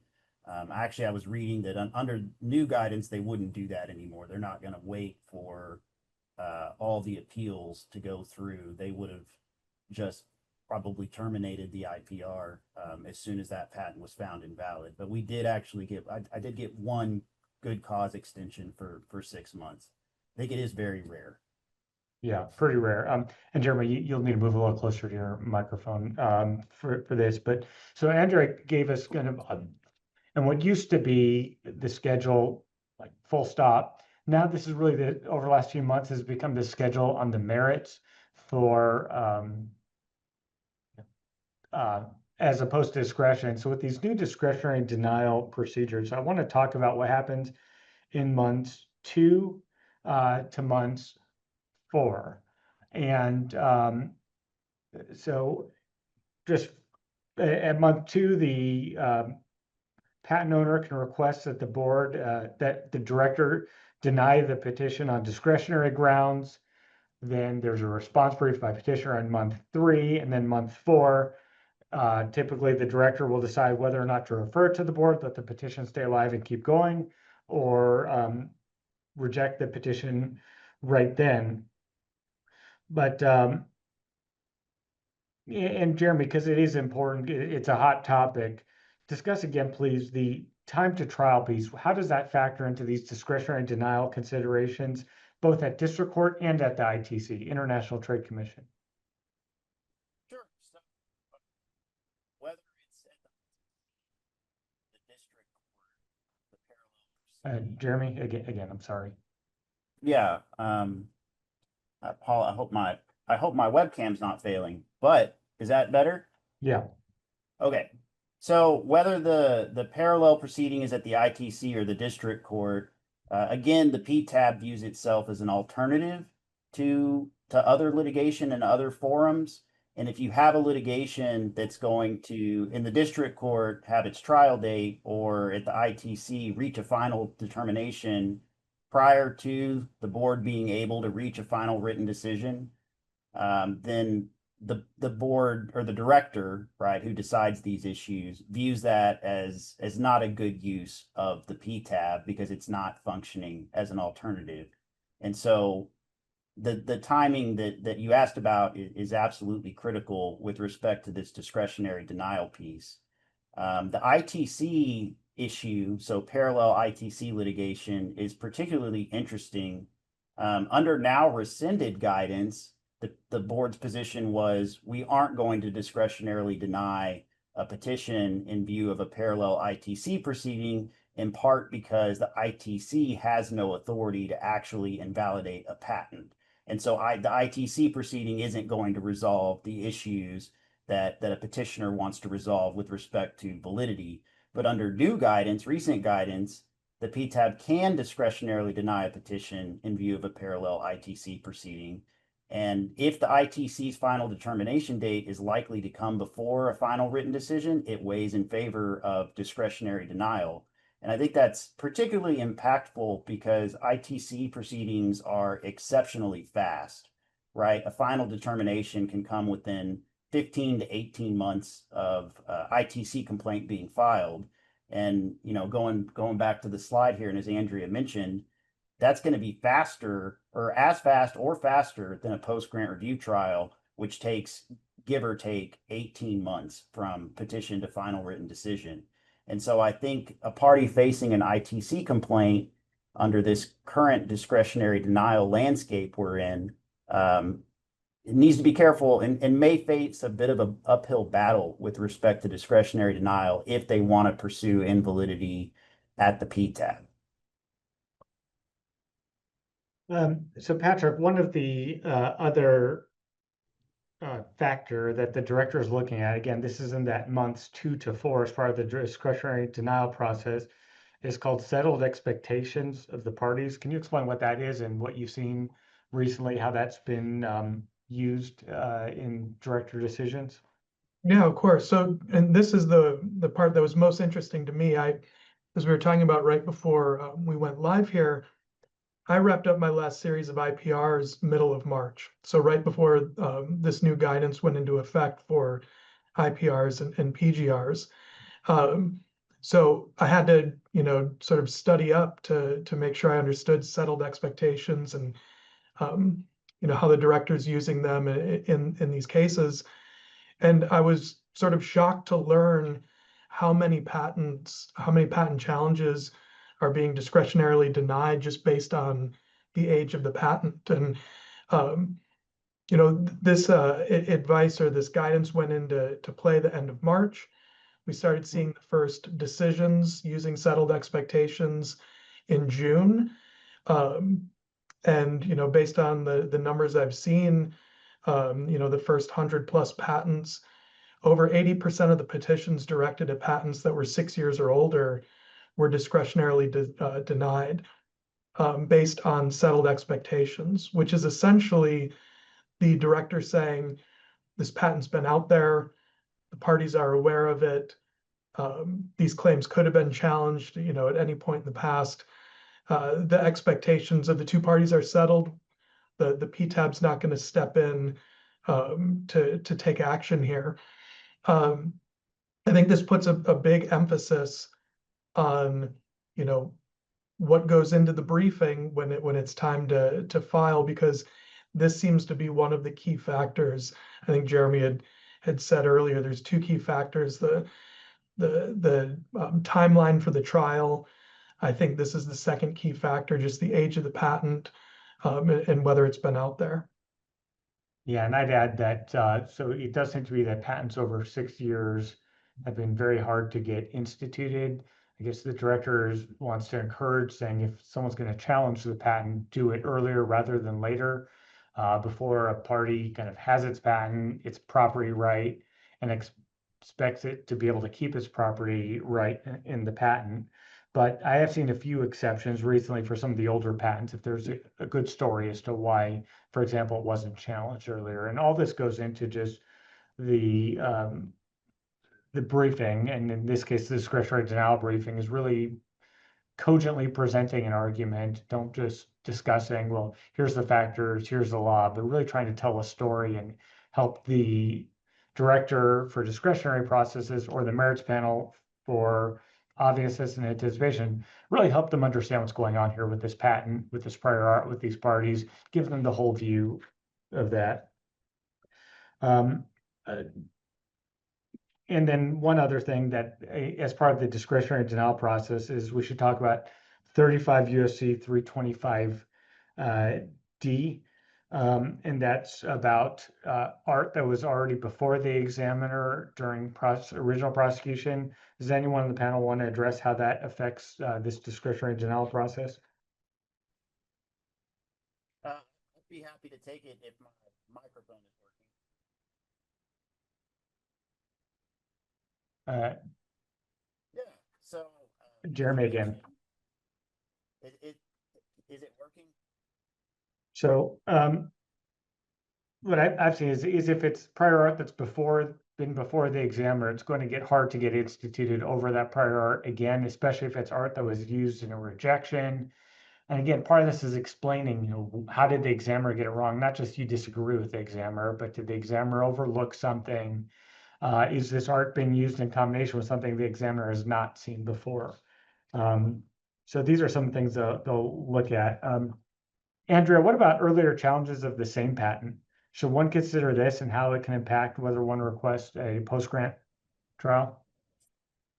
Actually, I was reading that under new guidance, they wouldn't do that anymore. They're not going to wait for all the appeals to go through. They would have just probably terminated the IPR as soon as that patent was found invalid. But we did actually get, I did get one good cause extension for 6 months. I think it is very rare. Yeah, pretty rare. And Jeremy, you'll need to move a little closer to your microphone for this. But so Andrea gave us kind of, and what used to be the schedule, like full stop. Now this is really over the last few months has become the schedule on the merits for as opposed to discretion. So with these new discretionary denial procedures, I want to talk about what happens in months 2 to months 4. And so just at month 2, the patent owner can request that the board, that the director deny the petition on discretionary grounds. Then there's a response brief by petitioner on month 3, and then month 4. Typically, the director will decide whether or not to refer it to the board, let the petition stay alive and keep going, or reject the petition right then. But and Jeremy, because it is important, it's a hot topic. Discuss again, please, the time to trial piece. How does that factor into these discretionary denial considerations, both at district court and at the ITC, International Trade Commission? Sure. So whether it's at the district court, the parallel Jeremy, again, I'm sorry. Yeah. Paul, I hope my webcam's not failing, but is that better? Yeah. Okay. So whether the parallel proceeding is at the ITC or the district court, again, the PTAB views itself as an alternative to other litigation and other forums. And if you have a litigation that's going to, in the district court, have its trial date, or at the ITC reach a final determination prior to the board being able to reach a final written decision, then the board or the director, right, who decides these issues views that as not a good use of the PTAB because it's not functioning as an alternative. And so the timing that you asked about is absolutely critical with respect to this discretionary denial piece. The ITC issue, so parallel ITC litigation, is particularly interesting. Under now rescinded guidance, the board's position was we aren't going to discretionarily deny a petition in view of a parallel ITC proceeding, in part because the ITC has no authority to actually invalidate a patent. And so the ITC proceeding isn't going to resolve the issues that a petitioner wants to resolve with respect to validity. But under new guidance, recent guidance, the PTAB can discretionarily deny a petition in view of a parallel ITC proceeding. And if the ITC's final determination date is likely to come before a final written decision, it weighs in favor of discretionary denial. And I think that's particularly impactful because ITC proceedings are exceptionally fast, right? A final determination can come within 15 to 18 months of ITC complaint being filed. And, you know, going back to the slide here, and as Andrea mentioned, that's going to be faster or as fast or faster than a post-grant review trial, which takes, give or take, 18 months from petition to final written decision. And so I think a party facing an ITC complaint under this current discretionary denial landscape we're in, it needs to be careful and may face a bit of an uphill battle with respect to discretionary denial if they want to pursue invalidity at the PTAB. So Patrick, one of the other factor that the director is looking at, again, this is in that months 2 to 4 as part of the discretionary denial process, is called settled expectations of the parties. Can you explain what that is and what you've seen recently, how that's been used in director decisions? Yeah, of course. So, and this is the part that was most interesting to me. As we were talking about right before we went live here, I wrapped up my last series of IPRs middle of March. So right before this new guidance went into effect for IPRs and PGRs. So I had to, you know, sort of study up to make sure I understood settled expectations and, you know, how the director's using them in these cases. And I was sort of shocked to learn how many patent challenges are being discretionarily denied just based on the age of the patent. And you know, this advice or this guidance went into play the end of March. We started seeing the first decisions using settled expectations in June. And you know, based on the numbers I've seen, you know, the first 100+ patents, over 80% of the petitions directed at patents that were 6 years or older were discretionarily denied based on settled expectations, which is essentially the director saying, this patent's been out there, the parties are aware of it, these claims could have been challenged, you know, at any point in the past. The expectations of the two parties are settled. The PTAB's not going to step in to take action here. I think this puts a big emphasis on, you know, what goes into the briefing when it's time to file, because this seems to be one of the key factors. I think Jeremy had said earlier, there's two key factors: the timeline for the trial. I think this is the second key factor, just the age of the patent and whether it's been out there. Yeah, and I'd add that so it does seem to be that patents over 6 years have been very hard to get instituted. I guess the director wants to encourage, saying if someone's going to challenge the patent, do it earlier rather than later, before a party kind of has its patent, its property right, and expects it to be able to keep its property right in the patent. But I have seen a few exceptions recently for some of the older patents, if there's a good story as to why, for example, it wasn't challenged earlier. And all this goes into just the briefing, and in this case, the discretionary denial briefing is really cogently presenting an argument. Don't just discussing, well, here's the factors, here's the law, but really trying to tell a story and help the director for discretionary processes or the merits panel for obviousness and anticipation, really help them understand what's going on here with this patent, with this prior art, with these parties, give them the whole view of that. And then one other thing that, as part of the discretionary denial process, is we should talk about 35 USC 325 D, and that's about art that was already before the examiner during original prosecution. Does anyone on the panel want to address how that affects this discretionary denial process? I'd be happy to take it if my microphone is working. Yeah, so Jeremy again. Is it working? So what I've seen is if it's prior art that's before been before the examiner, it's going to get hard to get instituted over that prior art again, especially if it's art that was used in a rejection. And again, part of this is explaining, how did the examiner get it wrong? Not just you disagree with the examiner, but did the examiner overlook something? Is this art being used in combination with something the examiner has not seen before? So these are some things they'll look at. Andrea, what about earlier challenges of the same patent? Should one consider this and how it can impact whether one requests a post-grant trial?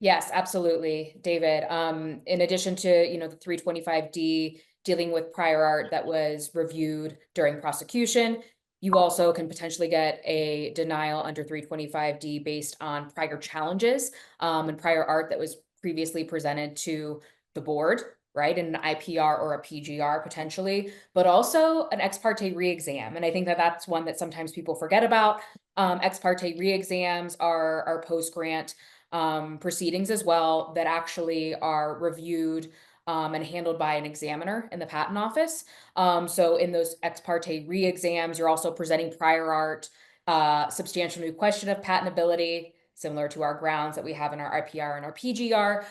Yes, absolutely, David. In addition to, the 325D dealing with prior art that was reviewed during prosecution, you also can potentially get a denial under 325D based on prior challenges and prior art that was previously presented to the board, right? In an IPR or a PGR potentially, but also an ex parte re-exam. And I think that that's one that sometimes people forget about. Ex parte re-exams are post-grant proceedings as well that actually are reviewed and handled by an examiner in the patent office. So in those ex parte re-exams, you're also presenting prior art, substantial new question of patentability, similar to our grounds that we have in our IPR and our PGR.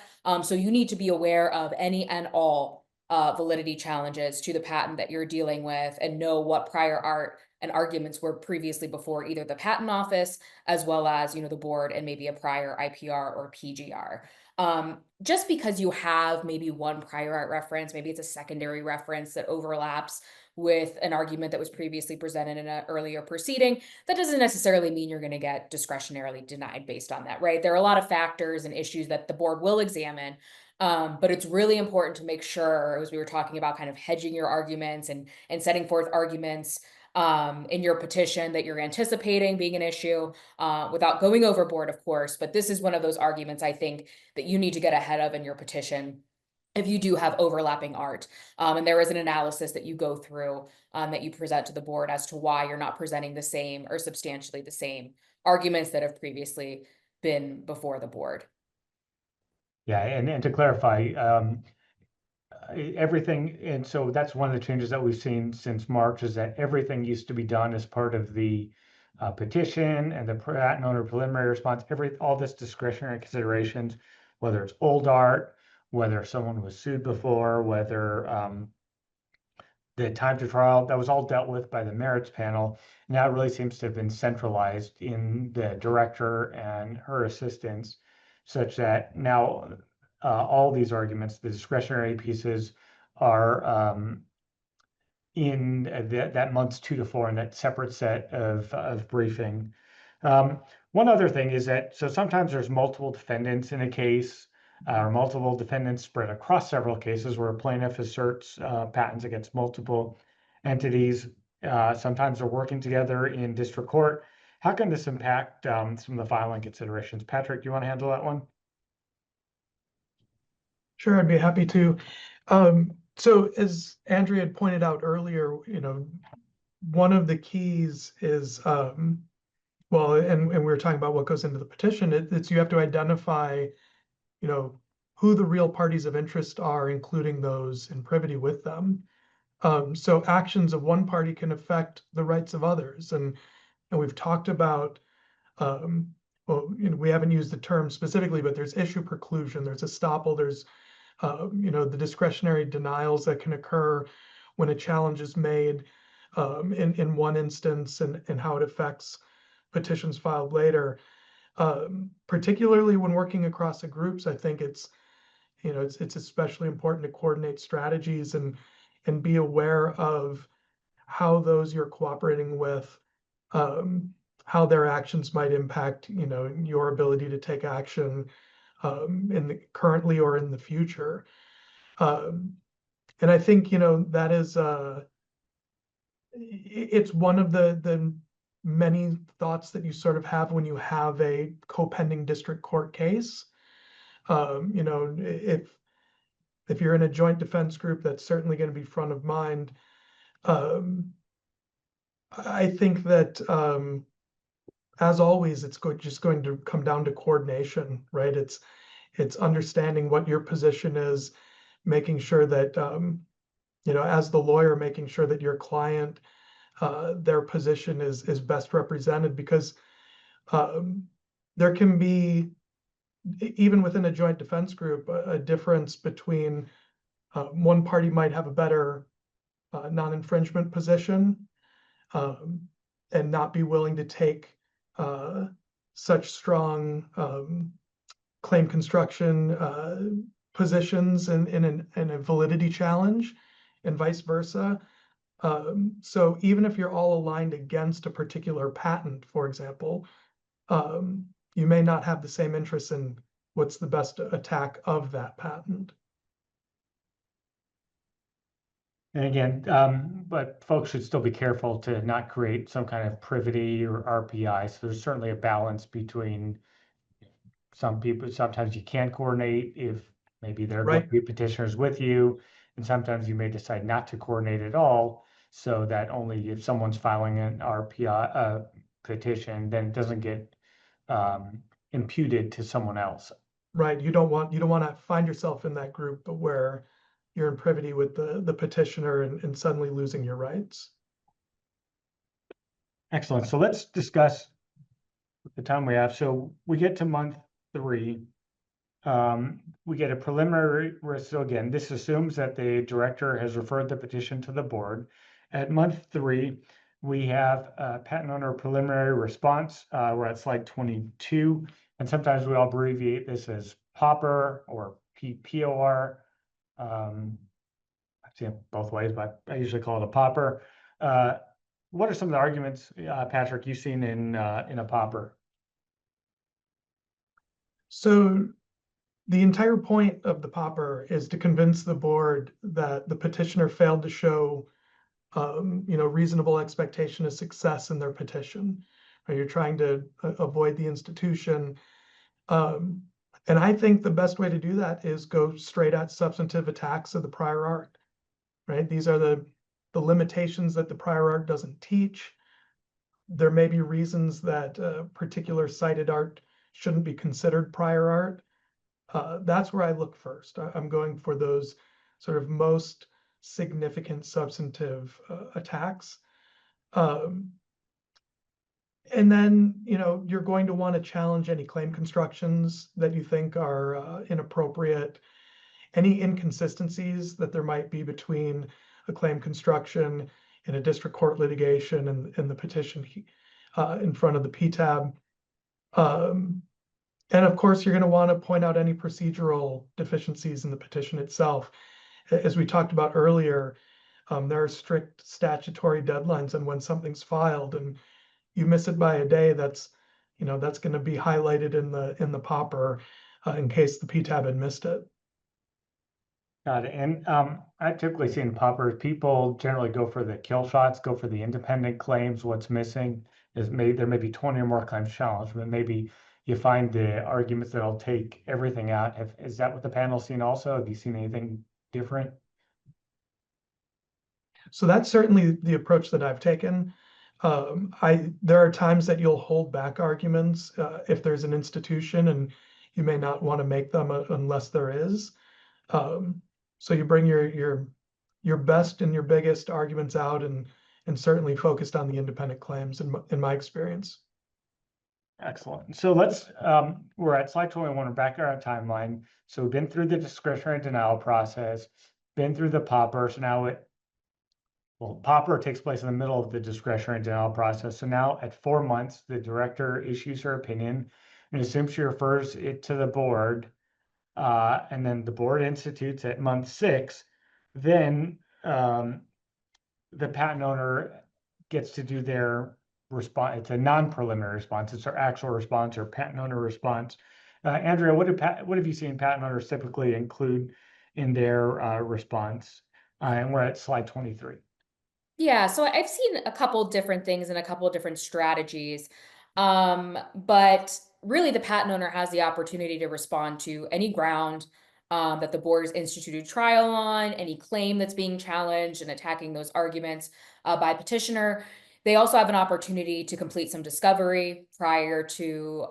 So you need to be aware of any and all validity challenges to the patent that you're dealing with and know what prior art and arguments were previously before either the patent office as well as, the board and maybe a prior IPR or PGR. Just because you have maybe one prior art reference, maybe it's a secondary reference that overlaps with an argument that was previously presented in an earlier proceeding, that doesn't necessarily mean you're going to get discretionarily denied based on that, right? There are a lot of factors and issues that the board will examine. But it's really important to make sure, as we were talking about, kind of hedging your arguments and setting forth arguments in your petition that you're anticipating being an issue without going overboard, of course. But this is one of those arguments I think that you need to get ahead of in your petition if you do have overlapping art. And there is an analysis that you go through that you present to the board as to why you're not presenting the same or substantially the same arguments that have previously been before the board. Yeah, and to clarify, everything, and so that's one of the changes that we've seen since March, is that everything used to be done as part of the petition and the patent owner preliminary response. All this discretionary considerations, whether it's old art, whether someone was sued before, whether the time to trial, that was all dealt with by the merits panel. Now it really seems to have been centralized in the director and her assistants, such that now all these arguments, the discretionary pieces, are in that month's 2 to 4 in that separate set of briefing. One other thing is that, so sometimes there's multiple defendants in a case, or multiple defendants spread across several cases where a plaintiff asserts patents against multiple entities. Sometimes they're working together in district court. How can this impact some of the filing considerations? Patrick, do you want to handle that one? Sure, I'd be happy to. So as Andrea had pointed out earlier, one of the keys is, well, and we were talking about what goes into the petition, it's you have to identify, who the real parties of interest are, including those in privity with them. So actions of one party can affect the rights of others. And we've talked about, well, we haven't used the term specifically, but there's issue preclusion, there's estoppel, there's the discretionary denials that can occur when a challenge is made in one instance, and how it affects petitions filed later. Particularly when working across the groups, I think it's especially important to coordinate strategies and be aware of how those you're cooperating with, how their actions might impact your ability to take action currently or in the future. And I think that is it's one of the many thoughts that you sort of have when you have a co-pending district court case. If you're in a joint defense group, that's certainly going to be front of mind. I think that as always, it's just going to come down to coordination, right? It's understanding what your position is, making sure that as the lawyer, making sure that your client, their position is best represented, because there can be, even within a joint defense group, a difference between one party might have a better non-infringement position and not be willing to take such strong claim construction positions in a validity challenge, and vice versa. So even if you're all aligned against a particular patent, for example, you may not have the same interest in what's the best attack of that patent. And again, but folks should still be careful to not create some kind of privity or RPI. So there's certainly a balance between some people. Sometimes you can't coordinate if maybe there are going to Right. be petitioners with you, and sometimes you may decide not to coordinate at all, so that only if someone's filing an RPI petition, then it doesn't get imputed to someone else. Right. You don't want to find yourself in that group where you're in privity with the petitioner and suddenly losing your rights. Excellent. So let's discuss the time we have. So we get to month 3. We get a preliminary. So again, this assumes that the director has referred the petition to the board. At month 3, we have a patent owner preliminary response. We're at slide 22, and sometimes we all abbreviate this as POPR or PPOR. I've seen it both ways, but I usually call it a POPR. What are some of the arguments, Patrick, you've seen in a POPR? So the entire point of the POPR is to convince the board that the petitioner failed to show, reasonable expectation of success in their petition. Or you're trying to avoid the institution. And I think the best way to do that is go straight at substantive attacks of the prior art, right? These are the limitations that the prior art doesn't teach. There may be reasons that particular cited art shouldn't be considered prior art. That's where I look first. I'm going for those sort of most significant substantive attacks. And then, you're going to want to challenge any claim constructions that you think are inappropriate, any inconsistencies that there might be between a claim construction in a district court litigation and the petition in front of the PTAB. And of course, you're going to want to point out any procedural deficiencies in the petition itself. As we talked about earlier, there are strict statutory deadlines on when something's filed, and you miss it by a day, that's going to be highlighted in the POPR in case the PTAB had missed it. Got it. And I've typically seen POPRs, people generally go for the kill shots, go for the independent claims. What's missing is there may be 20 or more claims challenged, but maybe you find the arguments that'll take everything out. Is that what the panel's seen also? Have you seen anything different? So that's certainly the approach that I've taken. There are times that you'll hold back arguments if there's an institution, and you may not want to make them unless there is. So you bring your best and your biggest arguments out, and certainly focused on the independent claims in my experience. Excellent. So we're at slide 21, we're back on our timeline. So we've been through the discretionary denial process, been through the POPR. So now POPR takes place in the middle of the discretionary denial process. So now at 4 months, the director issues her opinion and assumes she refers it to the board. And then the board institutes at month 6. Then the patent owner gets to do their response. It's a non-preliminary response. It's our actual response or patent owner response. Andrea, what have you seen patent owners typically include in their response? And we're at slide 23. Yeah, so I've seen a couple different things and a couple different strategies. But really the patent owner has the opportunity to respond to any ground that the board has instituted trial on, any claim that's being challenged and attacking those arguments by petitioner. They also have an opportunity to complete some discovery prior to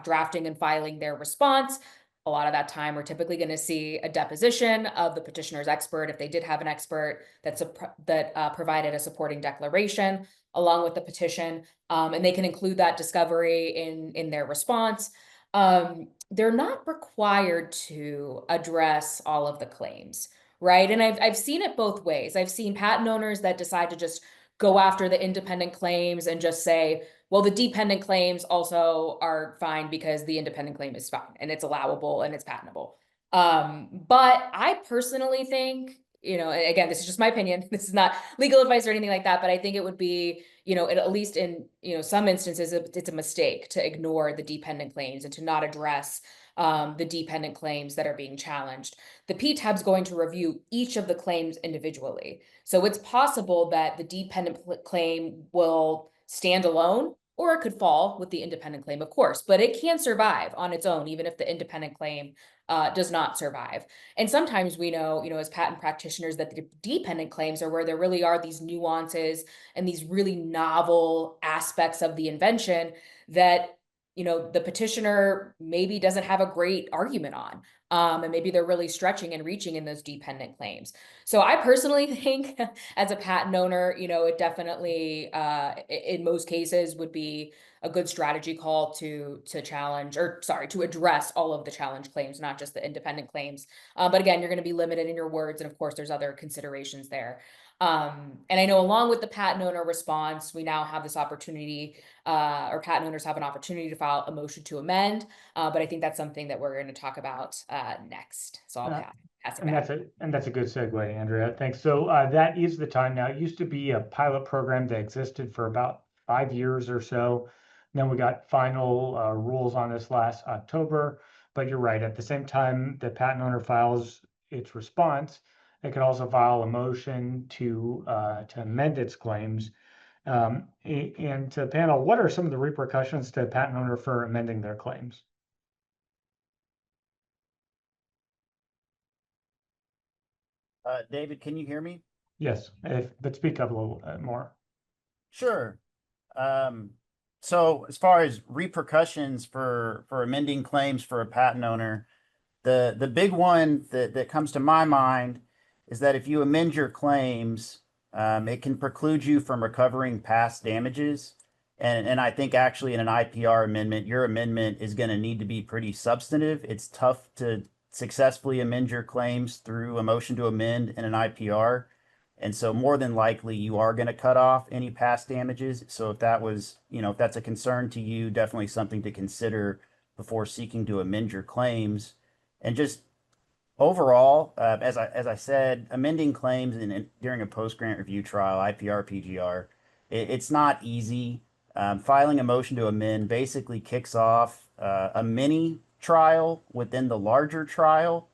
drafting and filing their response. A lot of that time, we're typically going to see a deposition of the petitioner's expert, if they did have an expert that provided a supporting declaration along with the petition, and they can include that discovery in their response. They're not required to address all of the claims, right? And I've seen it both ways. I've seen patent owners that decide to just go after the independent claims and just say, well, the dependent claims also are fine because the independent claim is fine and it's allowable and it's patentable. But I personally think, again, this is just my opinion. This is not legal advice or anything like that, but I think it would be, at least in, some instances, it's a mistake to ignore the dependent claims and to not address the dependent claims that are being challenged. The PTAB is going to review each of the claims individually. So it's possible that the dependent claim will stand alone, or it could fall with the independent claim, of course, but it can survive on its own, even if the independent claim does not survive. And sometimes we know, as patent practitioners, that the dependent claims are where there really are these nuances and these really novel aspects of the invention that, the petitioner maybe doesn't have a great argument on. And maybe they're really stretching and reaching in those dependent claims. So I personally think as a patent owner, it definitely, in most cases, would be a good strategy call to address all of the challenge claims, not just the independent claims. But again, you're going to be limited in your words. And of course, there's other considerations there. And I know along with the patent owner response, we now have this opportunity, or patent owners have an opportunity to file a motion to amend. But I think that's something that we're going to talk about next. So I'll pass it back. That's a good segue, Andrea. Thanks. So that is the time now. It used to be a pilot program that existed for about 5 years or so. Then we got final rules on this last October. But you're right. At the same time, the patent owner files its response, it could also file a motion to amend its claims. And to the panel, what are some of the repercussions to a patent owner for amending their claims? David, can you hear me? Yes, but speak up a little more. Sure. So as far as repercussions for amending claims for a patent owner, the big one that comes to my mind is that if you amend your claims, it can preclude you from recovering past damages. And I think actually in an IPR amendment, your amendment is going to need to be pretty substantive. It's tough to successfully amend your claims through a motion to amend in an IPR. And so more than likely you are going to cut off any past damages. So if that was, if that's a concern to you, definitely something to consider before seeking to amend your claims. And just overall, as I said, amending claims during a post-grant review trial, IPR, PGR, it's not easy. Filing a motion to amend basically kicks off a mini trial within the larger trial.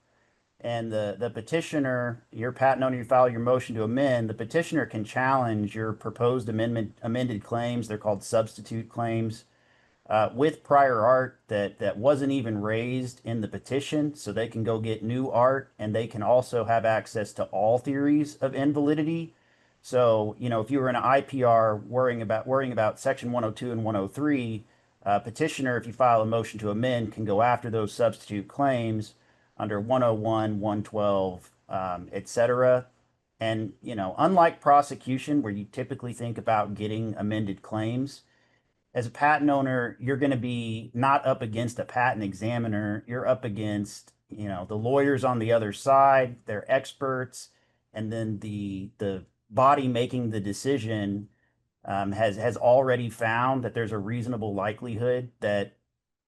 And the petitioner, your patent owner, you file your motion to amend, the petitioner can challenge your proposed amended claims. They're called substitute claims. With prior art that wasn't even raised in the petition, so they can go get new art, and they can also have access to all theories of invalidity. So, if you were in an IPR worrying about Section 102 and 103, petitioner, if you file a motion to amend, can go after those substitute claims under 101, 112, etc. And, unlike prosecution, where you typically think about getting amended claims, as a patent owner, you're going to be not up against a patent examiner. You're up against, the lawyers on the other side, they're experts, and then the body making the decision has already found that there's a reasonable likelihood that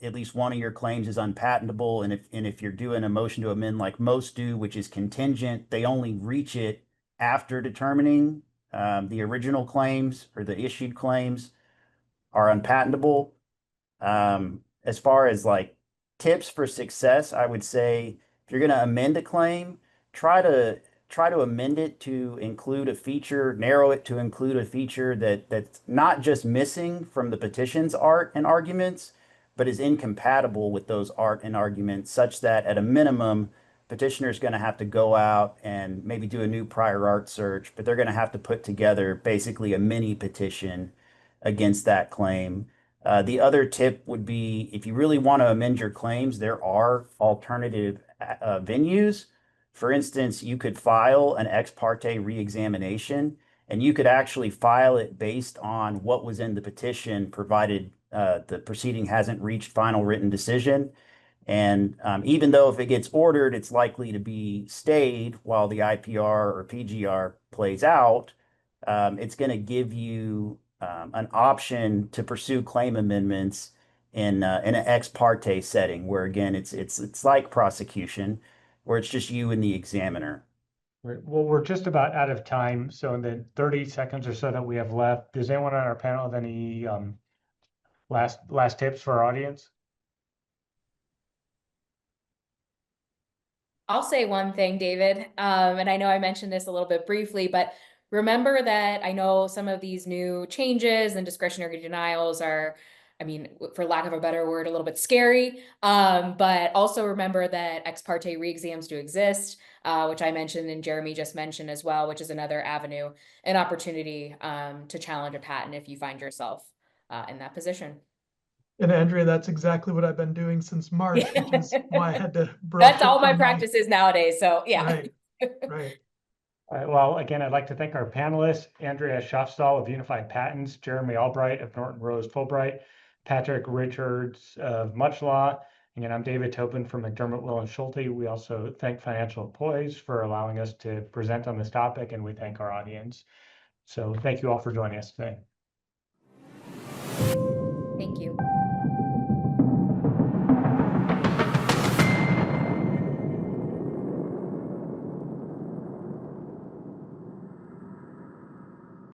at least one of your claims is unpatentable. And if you're doing a motion to amend like most do, which is contingent, they only reach it after determining the original claims or the issued claims are unpatentable. As far as like tips for success, I would say if you're going to amend a claim, try to amend it to include a feature, narrow it to include a feature that's not just missing from the petition's art and arguments, but is incompatible with those art and arguments, such that at a minimum, petitioner is going to have to go out and maybe do a new prior art search, but they're going to have to put together basically a mini petition against that claim. The other tip would be if you really want to amend your claims, there are alternative venues. For instance, you could file an ex parte reexamination, and you could actually file it based on what was in the petition, provided the proceeding hasn't reached final written decision. And even though if it gets ordered, it's likely to be stayed while the IPR or PGR plays out, it's going to give you an option to pursue claim amendments in an ex parte setting, where again it's like prosecution, where it's just you and the examiner. Right. Well, we're just about out of time. So in the 30 seconds or so that we have left, does anyone on our panel have any last tips for our audience? I'll say one thing, David, and I know I mentioned this a little bit briefly, but remember that I know some of these new changes and discretionary denials are, I mean, for lack of a better word, a little bit scary. But also remember that ex parte re-exams do exist, which I mentioned and Jeremy just mentioned as well, which is another avenue, an opportunity to challenge a patent if you find yourself in that position. And Andrea, that's exactly what I've been doing since March, which is why I had to brush That's up all my on practices nowadays. So yeah. Right, right. All right, well, again, I'd like to thank our panelists, Andrea Schaafstal of Unified Patents, Jeremy Albright of Norton Rose Fulbright, Patrick Richards of Much Law, and I'm David Topin from McDermott, Will & Schulte. We also thank Financial Employees for allowing us to present on this topic, and we thank our audience. So thank you all for joining us today. Thank you.